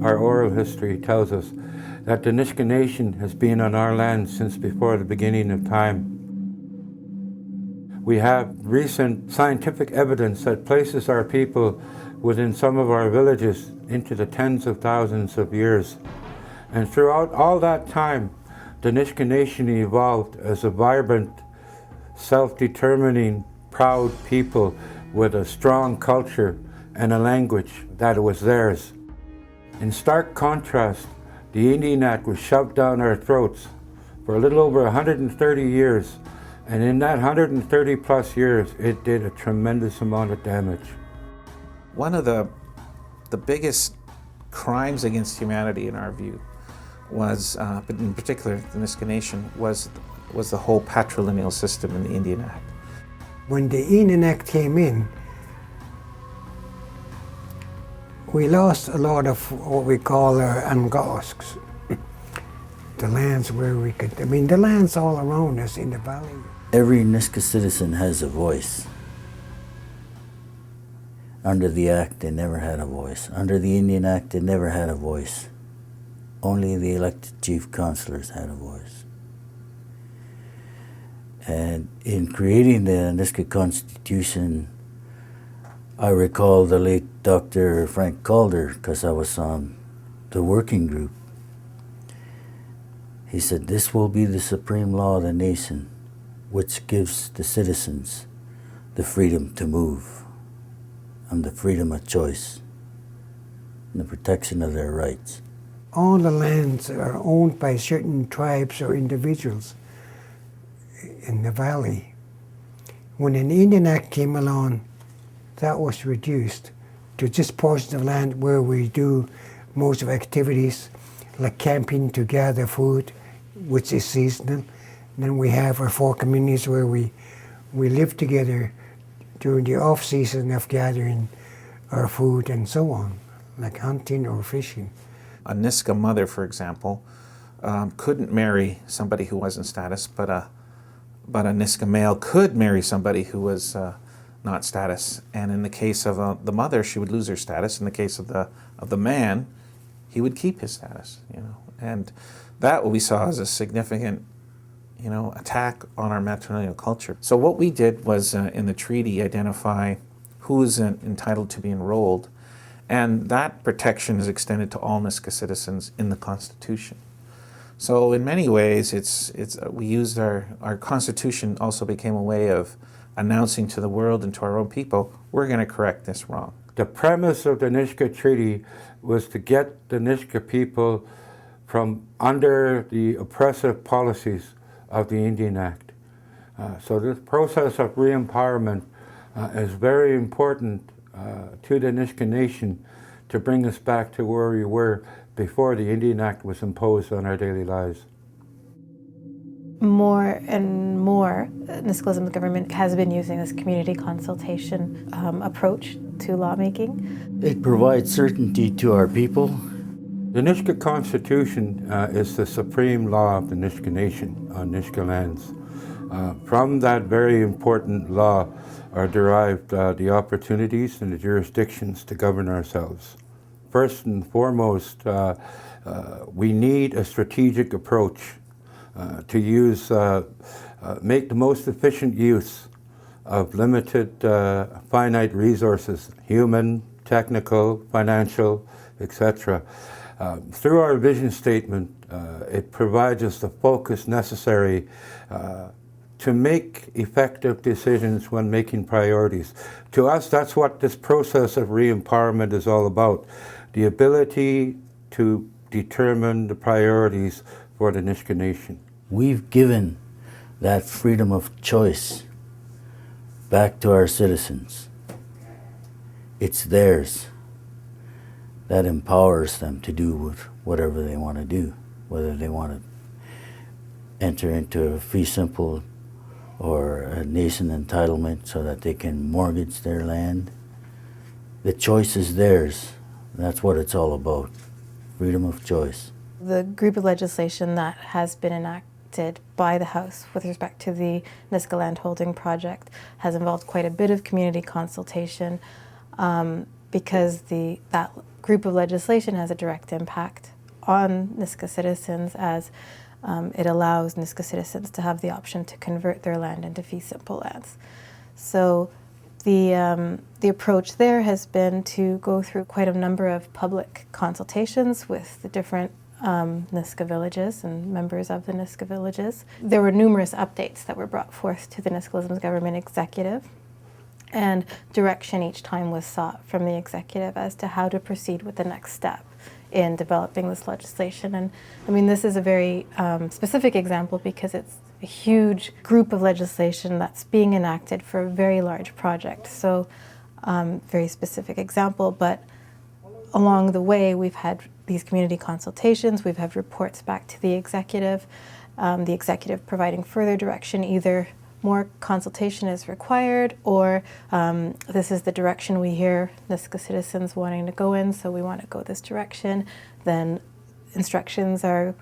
our oral history tells us that the Nisga'a Nation has been on our land since before the beginning of time. We have recent scientific evidence that places our people within some of our villages into the tens of thousands of years. And throughout all that time, the Nisga'a Nation evolved as a vibrant, self-determining, proud people with a strong culture and a language that was theirs. In stark contrast, the Indian Act was shoved down our throats for a little over 130 years, and in that 130 plus years, it did a tremendous amount of damage. One of the biggest crimes against humanity, in our view, was, but in particular the Nisga'a Nation, was the whole patrilineal system in the Indian Act. When the Indian Act came in, we lost a lot of what we call our angosks, the lands where we could, the lands all around us in the valley. Every Nisga'a citizen has a voice. Under the Act, they never had a voice. Under the Indian Act, they never had a voice. Only the elected chief councillors had a voice. And in creating the Nisga'a Constitution, I recall the late Dr. Frank Calder, because I was on the working group. He said, "This will be the supreme law of the nation, which gives the citizens the freedom to move and the freedom of choice and the protection of their rights." All the lands are owned by certain tribes or individuals in the valley. When an Indian Act came along, that was reduced to just portions of land where we do most of activities, like camping to gather food, which is seasonal. And then we have our 4 communities where we live together during the off-season of gathering our food and so on, like hunting or fishing. A Nisga'a mother, for example, couldn't marry somebody who wasn't status, but a Nisga'a male could marry somebody who was not status. And in the case of the mother, she would lose her status. In the case of the man, he would keep his status. And that we saw as a significant, attack on our matrilineal culture. So what we did was in the treaty identify who is entitled to be enrolled, and that protection is extended to all Nisga'a citizens in the Constitution. So in many ways, we used our Constitution also became a way of announcing to the world and to our own people, we're going to correct this wrong. The premise of the Nisga'a Treaty was to get the Nisga'a people from under the oppressive policies of the Indian Act. So this process of re-empowerment is very important to the Nisga'a Nation to bring us back to where we were before the Indian Act was imposed on our daily lives. More and more, Nisga'a government has been using this community consultation approach to lawmaking. It provides certainty to our people. The Nisga'a Constitution is the supreme law of the Nisga'a Nation on Nisga'a lands. From that very important law are derived the opportunities and the jurisdictions to govern ourselves. First and foremost, we need a strategic approach to use, make the most efficient use of limited, finite resources, human, technical, financial, etc. Through our vision statement, it provides us the focus necessary to make effective decisions when making priorities. To us, that's what this process of re-empowerment is all about. The ability to determine the priorities for the Nisga'a Nation. We've given that freedom of choice back to our citizens. It's theirs. That empowers them to do whatever they want to do, whether they want to enter into a fee simple or a nation entitlement so that they can mortgage their land. The choice is theirs. That's what it's all about, freedom of choice. The group of legislation that has been enacted by the House with respect to the Nisga'a landholding project has involved quite a bit of community consultation because group of legislation has a direct impact on Nisga'a citizens, as it allows Nisga'a citizens to have the option to convert their land into fee simple lands. So the approach there has been to go through quite a number of public consultations with the different Nisga'a villages and members of the Nisga'a villages. There were numerous updates that were brought forth to the Nisga'a government executive, and direction each time was sought from the executive as to how to proceed with the next step in developing this legislation. And I mean, this is a very specific example because it's a huge group of legislation that's being enacted for a very large project. So very specific example, but along the way we've had these community consultations, we've had reports back to the executive providing further direction, either more consultation is required, or this is the direction we hear Nisga'a citizens wanting to go in, so we want to go this direction. Then instructions are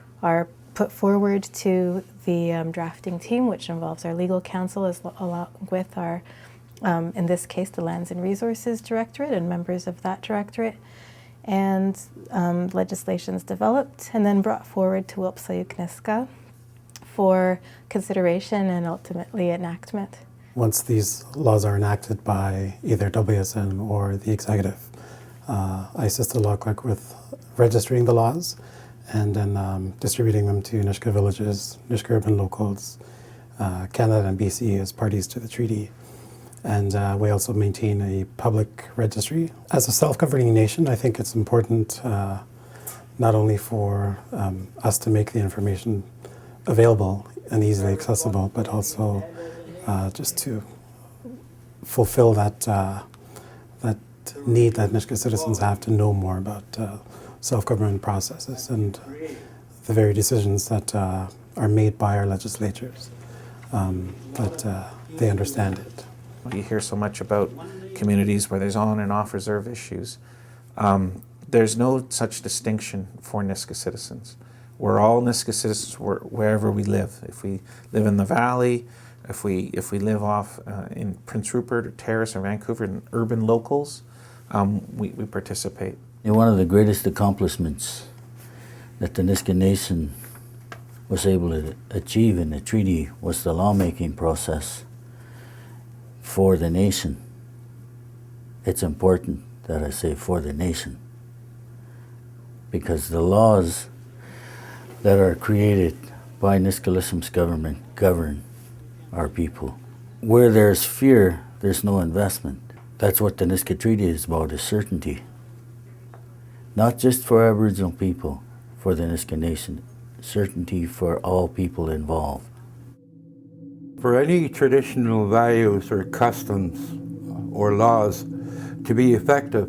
put forward to the drafting team, which involves our legal counsel along with our, in this case, the Lands and Resources Directorate and members of that directorate. And legislation's developed and then brought forward to Wilpsayuk Nisga'a for consideration and ultimately enactment. Once these laws are enacted by either WSN or the executive, I assist the law clerk with registering the laws and then distributing them to Nisga'a villages, Nisga'a urban locals, Canada and BC as parties to the treaty. And we also maintain a public registry. As a self-governing nation, I think it's important not only for us to make the information available and easily accessible, but also just to fulfill that that need that Nisga'a citizens have to know more about self-government processes and the very decisions that are made by our legislatures, that they understand it. You hear so much about communities where there's on and off reserve issues. There's no such distinction for Nisga'a citizens. We're all Nisga'a citizens wherever we live. If we live in the valley, if we live off in Prince Rupert or Terrace or Vancouver, in urban locals, we participate. And one of the greatest accomplishments that the Nisga'a Nation was able to achieve in the treaty was the lawmaking process for the nation. It's important that I say for the nation, because the laws that are created by Nisga'a government govern our people. Where there's fear, there's no investment. That's what the Nisga'a Treaty is about, is certainty. Not just for Aboriginal people, for the Nisga'a Nation, certainty for all people involved. For any traditional values or customs or laws to be effective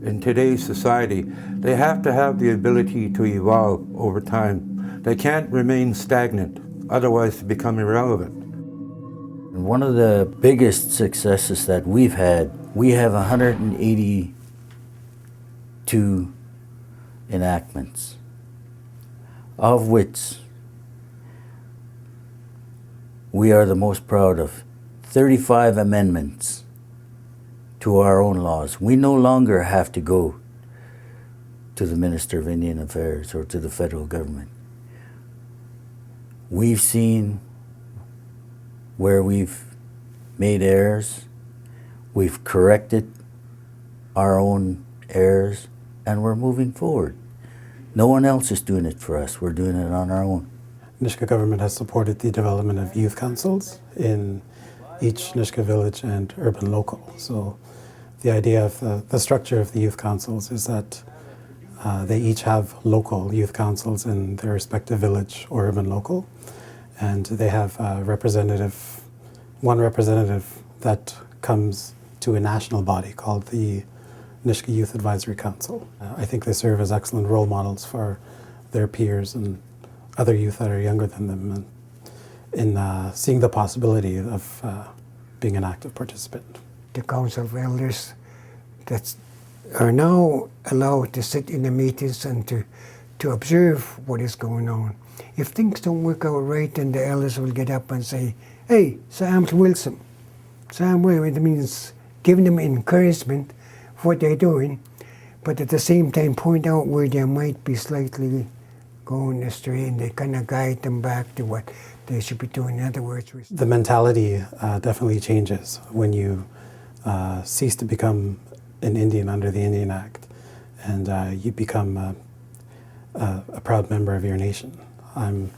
in today's society, they have to have the ability to evolve over time. They can't remain stagnant, otherwise they become irrelevant. And one of the biggest successes that we've had, we have 182 enactments, of which we are the most proud of 35 amendments to our own laws. We no longer have to go to the Minister of Indian Affairs or to the federal government. We've seen where we've made errors, we've corrected our own errors, and we're moving forward. No one else is doing it for us, we're doing it on our own. Nisga'a government has supported the development of youth councils in each Nisga'a village and urban local. So the idea of the structure of the youth councils is that they each have local youth councils in their respective village or urban local, and they have one representative that comes to a national body called the Nisga'a Youth Advisory Council. I think they serve as excellent role models for their peers and other youth that are younger than them in seeing the possibility of being an active participant. The Council of Elders that are now allowed to sit in the meetings and to observe what is going on. If things don't work out right, then the elders will get up and say, hey, Sam Wilson. It means giving them encouragement for what they're doing, but at the same time point out where they might be slightly going astray, and they kind of guide them back to what they should be doing. In other words, The mentality definitely changes when you cease to become an Indian under the Indian Act, and you become a proud member of your nation. I'm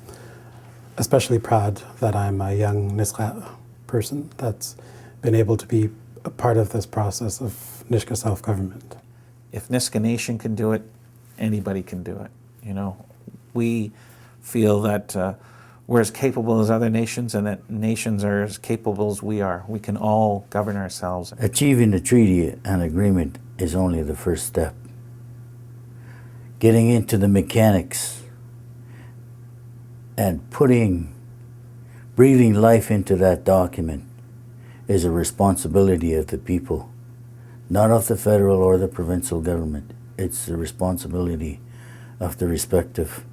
especially proud that I'm a young Nisga'a person that's been able to be a part of this process of Nisga'a self-government. If Nisga'a Nation can do it, anybody can do it. You know, we feel that we're as capable as other nations, and that nations are as capable as we are. We can all govern ourselves. Achieving a treaty and agreement is only the first step. Getting into the mechanics and breathing life into that document is a responsibility of the people, not of the federal or the provincial government. It's the responsibility of the respective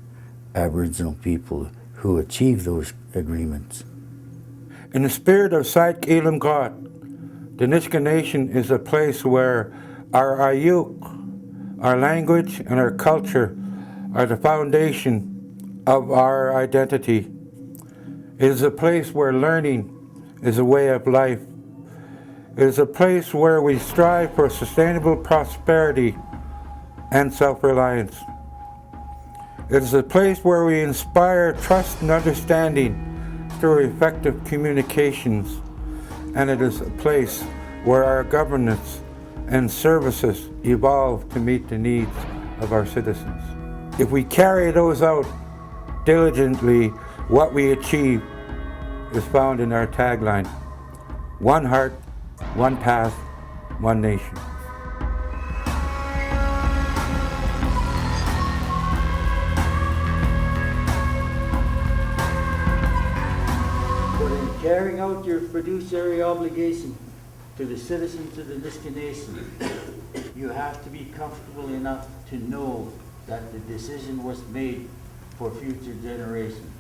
Aboriginal people who achieve those agreements. In the spirit of Sait Elam God, the Nisga'a Nation is a place where our Ayuk, our language and our culture are the foundation of our identity. It is a place where learning is a way of life. It is a place where we strive for sustainable prosperity and self-reliance. It is a place where we inspire trust and understanding through effective communications. And it is a place where our governance and services evolve to meet the needs of our citizens. If we carry those out diligently, what we achieve is found in our tagline: one heart, one path, one nation. But in carrying out your fiduciary obligation to the citizens of the Nisga'a Nation, you have to be comfortable enough to know that the decision was made for future generations.